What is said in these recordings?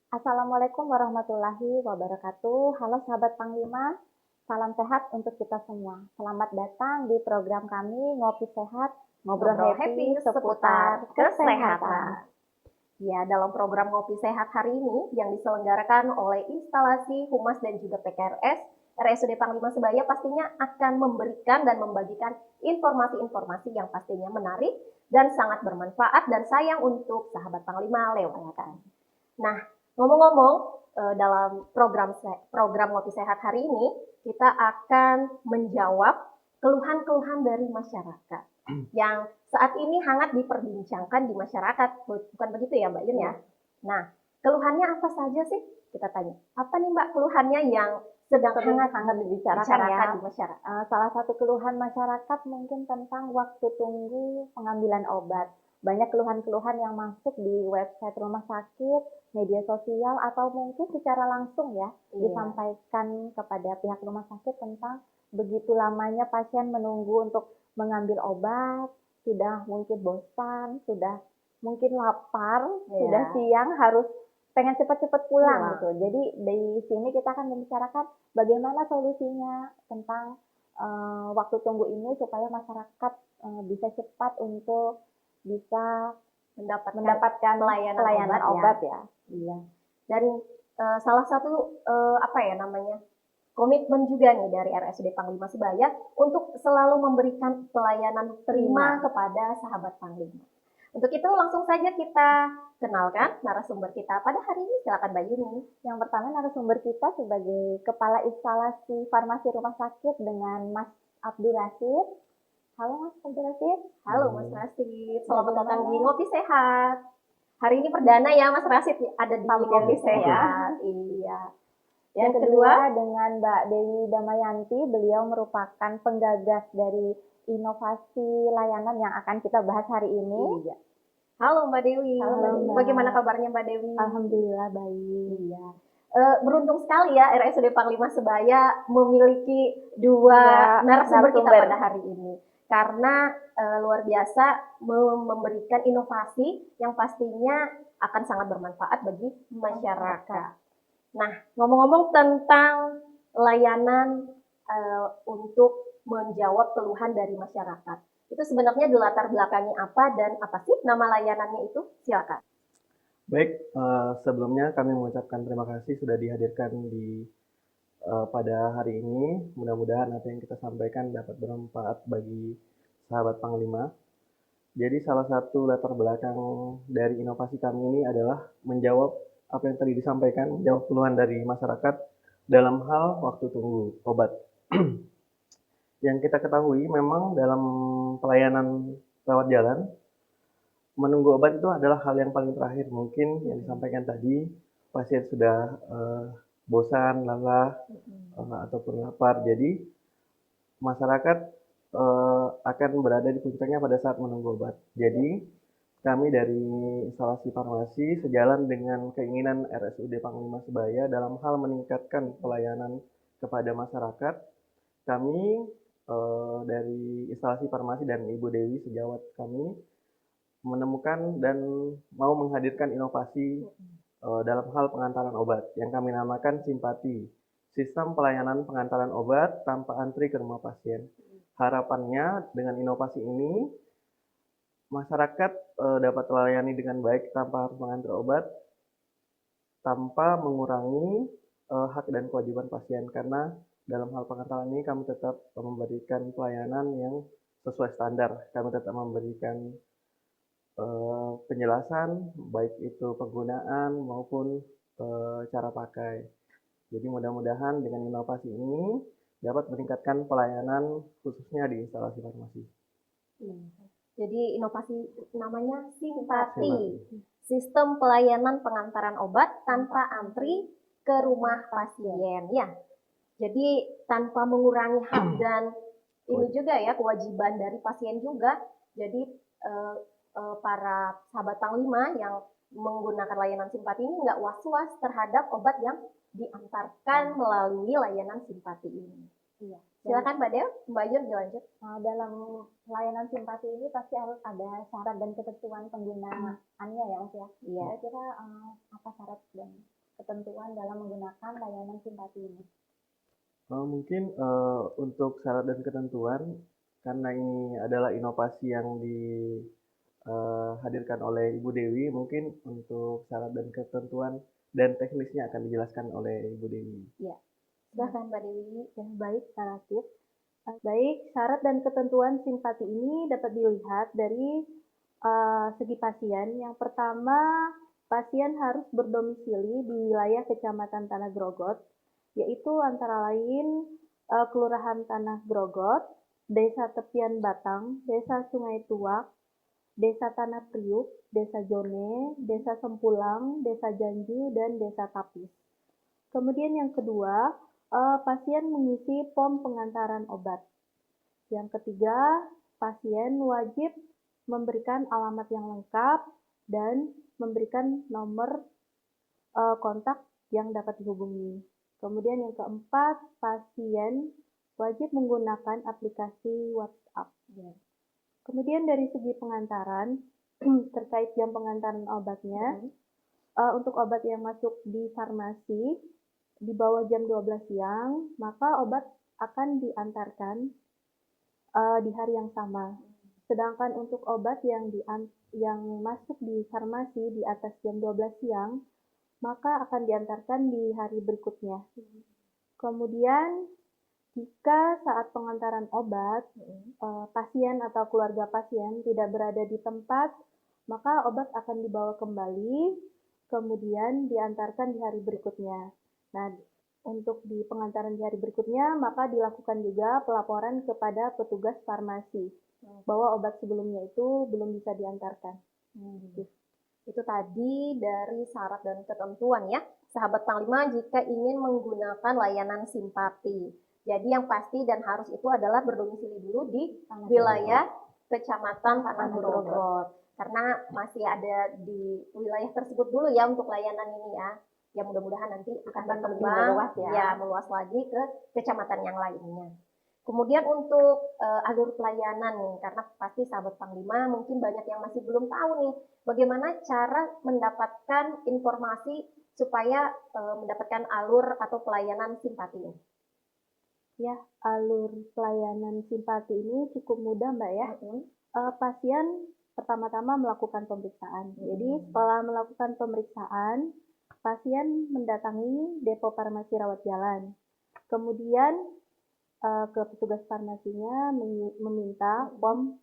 Assalamualaikum warahmatullahi wabarakatuh. Halo sahabat Panglima, salam sehat untuk kita semua. Selamat datang di program kami Ngopi Sehat, Ngobrol Happy seputar kesehatan. Ya, dalam program Ngopi Sehat hari ini yang diselenggarakan oleh instalasi Humas dan juga PKRS, RSUD Panglima Sebaya pastinya akan memberikan dan membagikan informasi-informasi yang pastinya menarik dan sangat bermanfaat dan sayang untuk sahabat Panglima lewatkan. Nah, ngomong-ngomong, dalam program Ngopi Sehat hari ini, kita akan menjawab keluhan-keluhan dari masyarakat yang saat ini hangat diperbincangkan di masyarakat. Bukan begitu ya Mbak Yun ya? Nah, keluhannya apa saja sih? Kita tanya. Apa nih Mbak keluhannya yang sedang hangat dibicarakan ya. di masyarakat? Salah satu keluhan masyarakat mungkin tentang waktu tunggu pengambilan obat. Banyak keluhan-keluhan yang masuk di website rumah sakit, media sosial, atau mungkin secara langsung ya, disampaikan kepada pihak rumah sakit tentang begitu lamanya pasien menunggu untuk mengambil obat, sudah mungkin bosan, sudah mungkin lapar, sudah siang, harus pengen cepat-cepat pulang gitu. Jadi di sini kita akan membicarakan bagaimana solusinya tentang waktu tunggu ini supaya masyarakat bisa cepat untuk bisa mendapatkan pelayanan obat ya. Iya. Dan salah satu apa ya namanya komitmen juga nih dari RSUD Panglima Sebaya untuk selalu memberikan pelayanan prima kepada sahabat Panglima. Untuk itu langsung saja kita kenalkan narasumber kita pada hari ini. Silakan Mbak Yuni. Yang pertama narasumber kita sebagai Kepala Instalasi Farmasi Rumah Sakit dengan Mas Abdul Rashid. Halo Mas Abdul Rashid. Halo Mas Rashid. Selamat datang di Ngopi Sehat. Hari ini perdana ya Mas Rashid ada di Ngopi Sehat. Iya. Yang kedua dengan Mbak Dewi Damayanti, beliau merupakan penggagas dari inovasi layanan yang akan kita bahas hari ini. Iya. Halo Mbak Dewi. Halo Mbak. Bagaimana kabarnya Mbak Dewi? Alhamdulillah baik. Iya. Beruntung sekali ya RSUD Panglima Sebaya memiliki dua narasumber kita pada hari ini. Karena luar biasa memberikan inovasi yang pastinya akan sangat bermanfaat bagi masyarakat. Nah, ngomong-ngomong tentang layanan untuk menjawab keluhan dari masyarakat, itu sebenarnya di latar belakangnya apa dan apa sih nama layanannya itu? Silakan. Baik, sebelumnya kami mengucapkan terima kasih sudah dihadirkan pada hari ini. Mudah-mudahan apa yang kita sampaikan dapat bermanfaat bagi sahabat Panglima. Jadi salah satu latar belakang dari inovasi kami ini adalah menjawab apa yang tadi disampaikan, menjawab keluhan dari masyarakat dalam hal waktu tunggu obat. Yang kita ketahui memang dalam pelayanan rawat jalan, menunggu obat itu adalah hal yang paling terakhir. Mungkin yang disampaikan tadi, pasien sudah bosan, lelah, ataupun lapar. Jadi masyarakat akan berada di puncaknya pada saat menunggu obat. Jadi kami dari instalasi farmasi sejalan dengan keinginan RSUD Panglima Sebaya dalam hal meningkatkan pelayanan kepada masyarakat. Kami dari instalasi farmasi dan Ibu Dewi sejawat kami menemukan dan mau menghadirkan inovasi dalam hal pengantaran obat yang kami namakan Simpati, sistem pelayanan pengantaran obat tanpa antri ke rumah pasien. Harapannya dengan inovasi ini masyarakat dapat terlayani dengan baik tanpa harus mengantar obat, tanpa mengurangi hak dan kewajiban pasien, karena dalam hal pengantaran ini kami tetap memberikan pelayanan yang sesuai standar. Kami tetap memberikan penjelasan, baik itu penggunaan maupun cara pakai. Jadi mudah-mudahan dengan inovasi ini dapat meningkatkan pelayanan khususnya di instalasi farmasi. Jadi inovasi namanya Simpati, sistem pelayanan pengantaran obat tanpa antri ke rumah pasien. Ya, jadi tanpa mengurangi hak dan ini juga ya kewajiban dari pasien juga. Jadi para sahabat Panglima yang menggunakan layanan Simpati ini nggak was-was terhadap obat yang diantarkan melalui layanan Simpati ini. Iya. Silakan Mbak Dew, Mbak Yun dilanjut. Dalam layanan Simpati ini pasti harus ada syarat dan ketentuan penggunaannya ya Mas ya. Iya. Kira-kira apa syarat dan ketentuan dalam menggunakan layanan simpati ini? Mungkin untuk syarat dan ketentuan, karena ini adalah inovasi yang dihadirkan oleh Ibu Dewi, mungkin untuk syarat dan ketentuan dan teknisnya akan dijelaskan oleh Ibu Dewi. Ya, Silahkan Mbak Dewi. ya baik, Kak Latif. Baik, syarat dan ketentuan simpati ini dapat dilihat dari segi pasien. Yang pertama, pasien harus berdomisili di wilayah Kecamatan Tanah Grogot, yaitu antara lain Kelurahan Tanah Grogot, Desa Tepian Batang, Desa Sungai Tuak, Desa Tanah Priuk, Desa Jone, Desa Sempulang, Desa Janju, dan Desa Tapis. Kemudian yang kedua, pasien mengisi form pengantaran obat. Yang ketiga, pasien wajib memberikan alamat yang lengkap dan memberikan nomor kontak yang dapat dihubungi. Kemudian yang keempat, pasien wajib menggunakan aplikasi WhatsApp. Kemudian dari segi pengantaran, terkait jam pengantaran obatnya, untuk obat yang masuk di farmasi di bawah jam 12 siang, maka obat akan diantarkan di hari yang sama. Sedangkan untuk obat yang masuk di farmasi di atas jam 12 siang, maka akan diantarkan di hari berikutnya. Kemudian, jika saat pengantaran obat, pasien atau keluarga pasien tidak berada di tempat, maka obat akan dibawa kembali, kemudian diantarkan di hari berikutnya. Nah, untuk di pengantaran di hari berikutnya, maka dilakukan juga pelaporan kepada petugas farmasi bahwa obat sebelumnya itu belum bisa diantarkan. Itu tadi dari syarat dan ketentuan ya, sahabat Panglima jika ingin menggunakan layanan simpati. Jadi yang pasti dan harus itu adalah berdomisili dulu di wilayah Kecamatan Tanah Grogot. Karena masih ada di wilayah tersebut dulu ya untuk layanan ini ya. Ya mudah-mudahan nanti akan berkembang meluas lagi ke kecamatan yang lainnya. Kemudian untuk alur pelayanan nih, karena pasti sahabat Panglima mungkin banyak yang masih belum tahu nih bagaimana cara mendapatkan informasi supaya mendapatkan alur atau pelayanan simpati ini. Ya, alur pelayanan simpati ini cukup mudah Mbak ya. Pasien pertama-tama melakukan pemeriksaan. Jadi setelah melakukan pemeriksaan, pasien mendatangi depo farmasi rawat jalan. Kemudian ke petugas farmasinya meminta form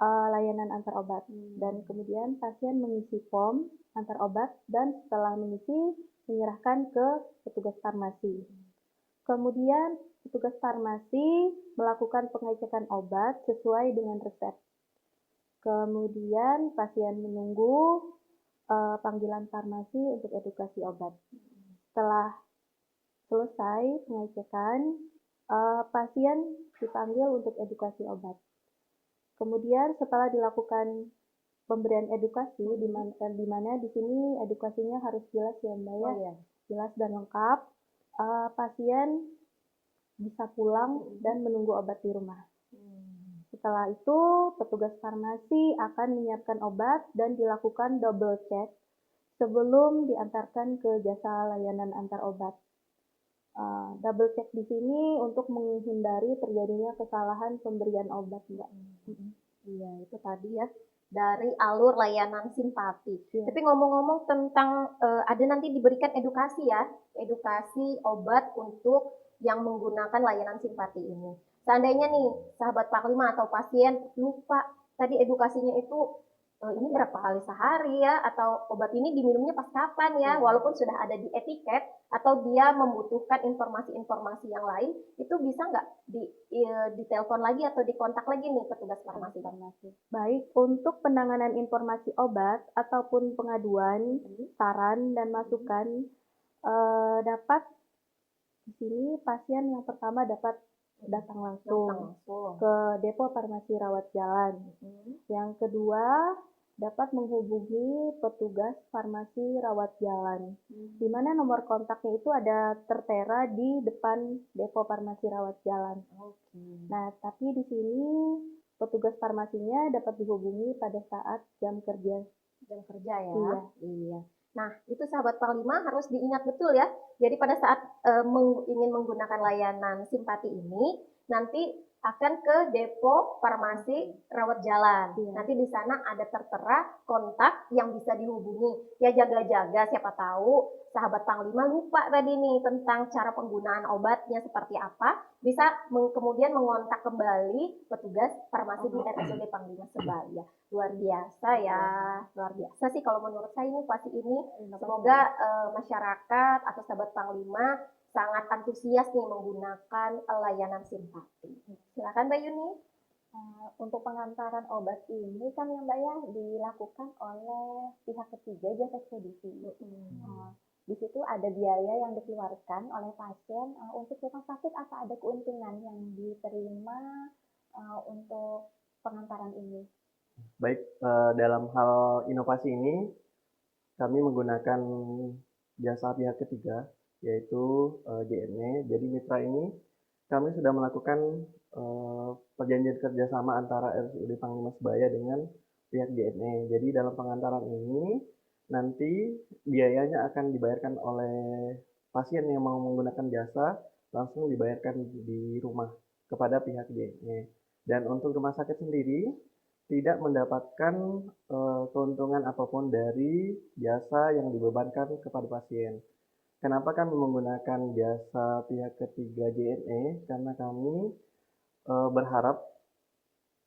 layanan antar obat. Dan kemudian pasien mengisi form antar obat dan setelah mengisi menyerahkan ke petugas farmasi. Kemudian petugas farmasi melakukan pengecekan obat sesuai dengan resep. Kemudian pasien menunggu panggilan farmasi untuk edukasi obat. Setelah selesai pengecekan, pasien dipanggil untuk edukasi obat. Kemudian setelah dilakukan pemberian edukasi, di mana di sini edukasinya harus jelas ya Mbak ya, jelas dan lengkap, pasien bisa pulang dan menunggu obat di rumah. Setelah itu, petugas farmasi akan menyiapkan obat dan dilakukan double check sebelum diantarkan ke jasa layanan antar obat. Double check di sini untuk menghindari terjadinya kesalahan pemberian obat, Mbak. Iya, itu tadi ya dari alur layanan simpati. Tapi ngomong-ngomong tentang ada nanti diberikan edukasi ya, edukasi obat untuk yang menggunakan layanan simpati ini. Seandainya nih sahabat Panglima atau pasien lupa tadi edukasinya itu ini berapa kali sehari ya, atau obat ini diminumnya pas kapan ya, walaupun sudah ada di etiket, atau dia membutuhkan informasi-informasi yang lain, itu bisa nggak ditelepon lagi atau dikontak lagi nih petugas farmasi? Baik, untuk penanganan informasi obat ataupun pengaduan, saran dan masukan dapat di sini pasien yang pertama dapat datang langsung ke depo farmasi rawat jalan. Yang kedua dapat menghubungi petugas farmasi rawat jalan, di mana nomor kontaknya itu ada tertera di depan depo farmasi rawat jalan. Nah, tapi di sini petugas farmasinya dapat dihubungi pada saat jam kerja ya. Iya. Nah, itu sahabat Panglima harus diingat betul ya. Jadi pada saat ingin menggunakan layanan simpati ini, nanti akan ke depo farmasi rawat jalan. Iya. Nanti di sana ada tertera kontak yang bisa dihubungi. Ya jaga-jaga, siapa tahu sahabat Panglima lupa tadi nih tentang cara penggunaan obatnya seperti apa. Bisa kemudian mengontak kembali petugas farmasi di RSUD Panglima Sebaya. Luar biasa ya, luar biasa sih kalau menurut saya inovasi ini. Semoga masyarakat atau sahabat Panglima sangat antusias nih menggunakan layanan simpati. Silakan Mbak Yuni. Untuk pengantaran obat ini kan ya Mbak ya dilakukan oleh pihak ketiga jasa ekspedisi. Di situ ada biaya yang dikeluarkan oleh pasien. Untuk rumah sakit apa ada keuntungan yang diterima untuk pengantaran ini? Baik, dalam hal inovasi ini kami menggunakan jasa pihak ketiga, yaitu JNE. Jadi mitra ini kami sudah melakukan perjanjian kerjasama antara RSUD Panglima Sebaya dengan pihak JNE. Jadi dalam pengantaran ini nanti biayanya akan dibayarkan oleh pasien yang mau menggunakan jasa, langsung dibayarkan di rumah kepada pihak JNE. Dan untuk rumah sakit sendiri tidak mendapatkan keuntungan apapun dari jasa yang dibebankan kepada pasien. Kenapa kami menggunakan jasa pihak ketiga JNE? Karena kami berharap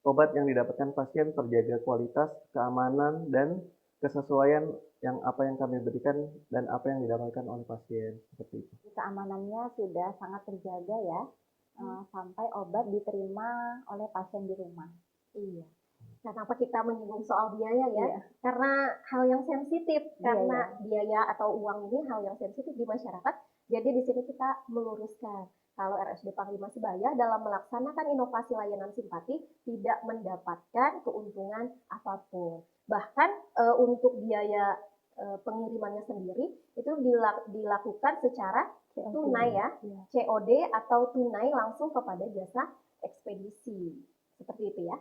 obat yang didapatkan pasien terjaga kualitas, keamanan, dan kesesuaian yang apa yang kami berikan dan apa yang didapatkan oleh pasien. Seperti itu. Keamanannya sudah sangat terjaga ya, sampai obat diterima oleh pasien di rumah. Iya. Kenapa kita menyinggung soal biaya ya? Iya. Karena hal yang sensitif, karena Biaya. biaya atau uang ini hal yang sensitif di masyarakat. Jadi di sini kita meluruskan kalau RSUD Panglima Sebaya dalam melaksanakan inovasi layanan simpati tidak mendapatkan keuntungan apapun. Bahkan untuk biaya pengirimannya sendiri itu dilakukan secara tunai ya, COD atau tunai langsung kepada jasa ekspedisi. Seperti itu ya.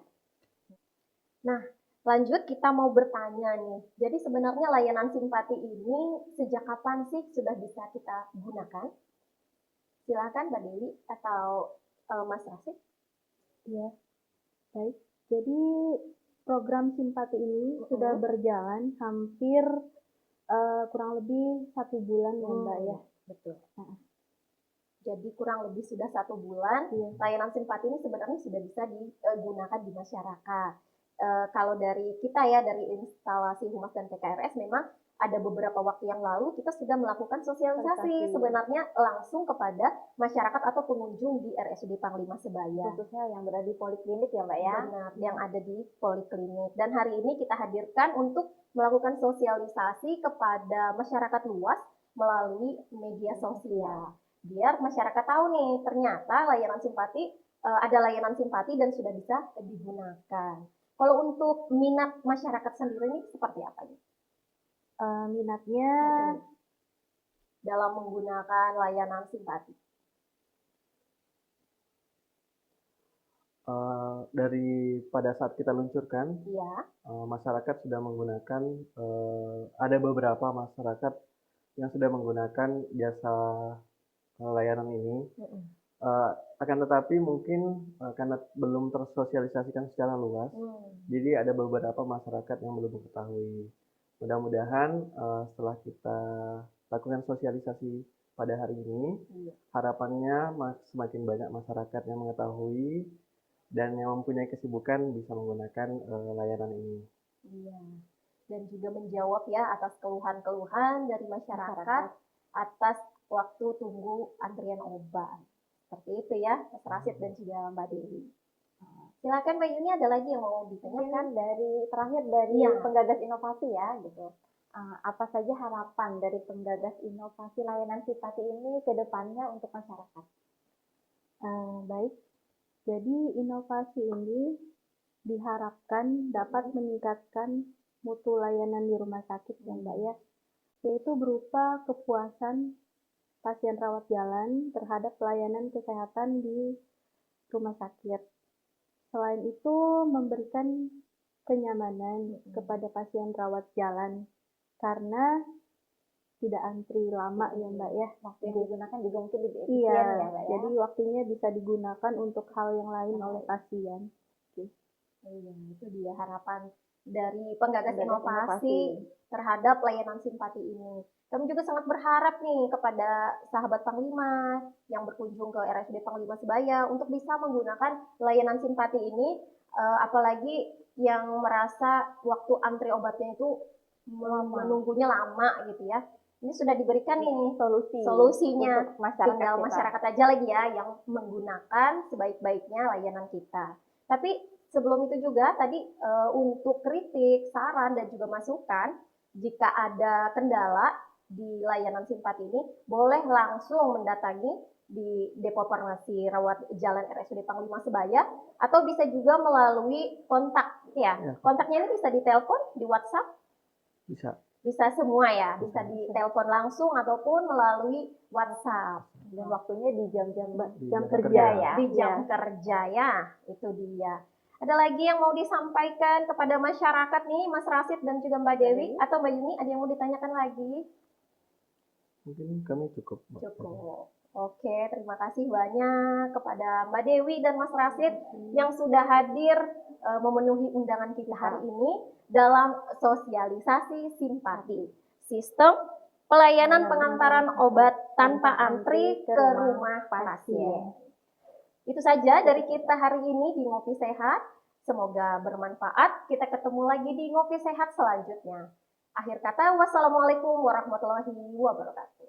Nah, lanjut kita mau bertanya nih. Jadi sebenarnya layanan simpati ini sejak kapan sih sudah bisa kita gunakan? Silakan Mbak Dewi atau Mas Rasid. Ya, baik. Jadi program simpati ini sudah berjalan hampir kurang lebih 1 bulan ya Mbak ya. Betul. Jadi kurang lebih sudah 1 bulan, layanan simpati ini sebenarnya sudah bisa digunakan di masyarakat. Kalau dari kita ya, dari instalasi Humas dan PKRS memang ada beberapa waktu yang lalu kita sudah melakukan sosialisasi sebenarnya langsung kepada masyarakat atau pengunjung di RSUD Panglima Sebaya. Khususnya yang berada di poliklinik ya Mbak ya? Benar, yang ada di poliklinik. Dan hari ini kita hadirkan untuk melakukan sosialisasi kepada masyarakat luas melalui media sosial. Biar masyarakat tahu nih, ternyata layanan simpati, ada layanan simpati dan sudah bisa digunakan. Kalau untuk minat masyarakat sendiri ini seperti apa nih? Minatnya dalam menggunakan layanan simpati. Dari pada saat kita luncurkan, masyarakat sudah menggunakan, ada beberapa masyarakat yang sudah menggunakan jasa layanan ini. Akan tetapi mungkin karena belum tersosialisasikan secara luas, jadi ada beberapa masyarakat yang belum mengetahui. Mudah-mudahan setelah kita lakukan sosialisasi pada hari ini, harapannya semakin banyak masyarakat yang mengetahui dan yang mempunyai kesibukan bisa menggunakan layanan ini. Iya. Dan juga menjawab ya atas keluhan-keluhan dari masyarakat atas waktu tunggu antrian obat. Seperti itu ya, Mas Rasid dan juga Mbak Dewi. Silakan Mbak Yuni, ada lagi yang mau ditanyakan? Terakhir dari penggagas inovasi ya gitu. Apa saja harapan dari penggagas inovasi layanan simpati ini ke depannya untuk masyarakat? Baik, jadi inovasi ini diharapkan dapat meningkatkan mutu layanan di rumah sakit ya Mbak ya, yaitu berupa kepuasan pasien rawat jalan terhadap pelayanan kesehatan di rumah sakit. Selain itu memberikan kenyamanan kepada pasien rawat jalan karena tidak antri lama ya Mbak ya. Waktu yang digunakan juga mungkin lebih efisien Iya, ya Mbak ya. jadi waktunya bisa digunakan untuk hal yang lain oleh pasien. Iya, itu dia harapan dari penggagas Penggagas inovasi terhadap layanan simpati ini. Kami juga sangat berharap nih kepada sahabat Panglima yang berkunjung ke RSUD Panglima Sebaya untuk bisa menggunakan layanan simpati ini, apalagi yang merasa waktu antri obatnya itu menunggunya lama gitu ya. Ini sudah diberikan nih solusinya. untuk masyarakat Tinggal kita. masyarakat aja lagi ya yang menggunakan sebaik-baiknya layanan kita. Tapi sebelum itu juga tadi untuk kritik, saran dan juga masukan, jika ada kendala di layanan simpati ini, boleh langsung mendatangi di Depo Farmasi Rawat Jalan RSUD Panglima Sebaya atau bisa juga melalui kontak ya. Ya. Kontaknya ini bisa ditelepon, di WhatsApp, Bisa. bisa semua ya, bisa ditelepon langsung ataupun melalui WhatsApp. Dan waktunya di jam-jam Di jam jam kerja kerja. ya. Di jam kerja ya, itu dia. Ada lagi yang mau disampaikan kepada masyarakat nih, Mas Rasid dan juga Mbak Dewi atau Mbak Yuni, ada yang mau ditanyakan lagi? Mungkin kami cukup. Cukup. Oke, terima kasih banyak kepada Mbak Dewi dan Mas Rasid yang sudah hadir memenuhi undangan kita hari ini dalam sosialisasi simpati. Sistem pelayanan pengantaran obat tanpa antri ke rumah pasien. Itu saja dari kita hari ini di Ngopi Sehat. Semoga bermanfaat. Kita ketemu lagi di Ngopi Sehat selanjutnya. Akhir kata, wassalamualaikum warahmatullahi wabarakatuh.